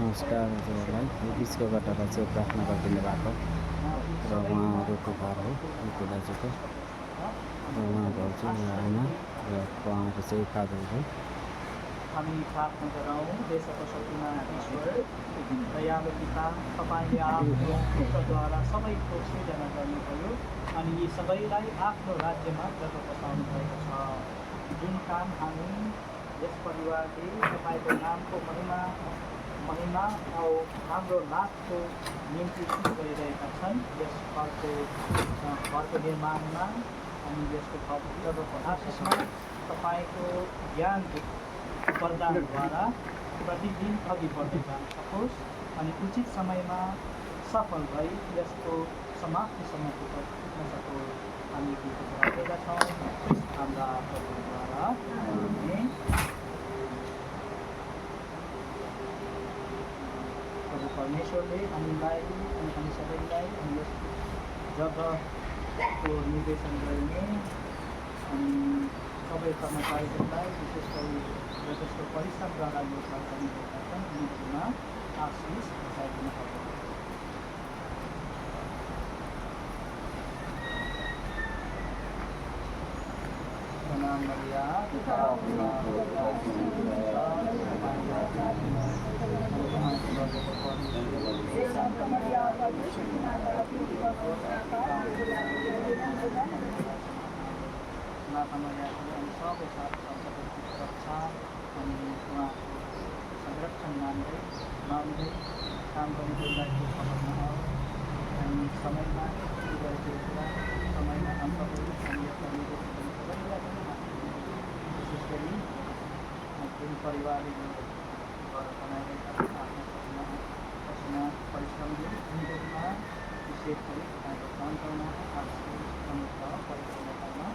नमस्कार हजुरहरूलाई यो बिचको बाटोलाई चाहिँ प्रार्थना गरिदिनु भएको र उहाँहरूको घर हो उनको दाजुको र उहाँको चाहिँ यहाँ आमा र उहाँको चाहिँ फादर हो। हामी प्रार्थना गरौँ। देशको शक्तिमान ईश्वर दयालु पिता, तपाईँले आफ्नो पुत्रद्वारा सबैको सृजना गर्नुभयो अनि यी सबैलाई आफ्नो राज्यमा जब बसाउनु भएको छ। जुन काम हामी यस परिवारले तपाईँको नामको महिमा औ हाम्रो लाभको निम्ति गरिरहेका छन्, यस घरको निर्माणमा अनि यसको भव्यको आशिषमा तपाईँको ज्ञान वरदानद्वारा प्रतिदिन अघि बढ्दै जान सकोस् अनि उचित समयमा सफल भई यसको समाप्तिसम्म पुग्न सकोस्। हामी गीतका छौँ हाम्रा प्रभुद्वारा। प्रभु परमेश्वरले हामीलाई अनि हामी सबैलाई अनि यस जगको निर्देशन गरिने अनि सबै कर्मचारीहरूलाई विशेष गरी जसको परिश्रमद्वारा यो काम गरिरहेका छन् उनीहरूमा आशिष बसाइदिन सक्छ। सबै सुरक्षा अनि उहाँको संरक्षण मान्दै काम गर्नेहरूलाई खबरमा आओस् अनि समयमा गरेको कुरा समयमा काम सबै विशेष गरी जुन परिवारले घर बनाइरहेका आफ्नो परिश्रमले उनीहरूमा विशेष गरी तपाईँको सान्त्वना परिपूर्णतामा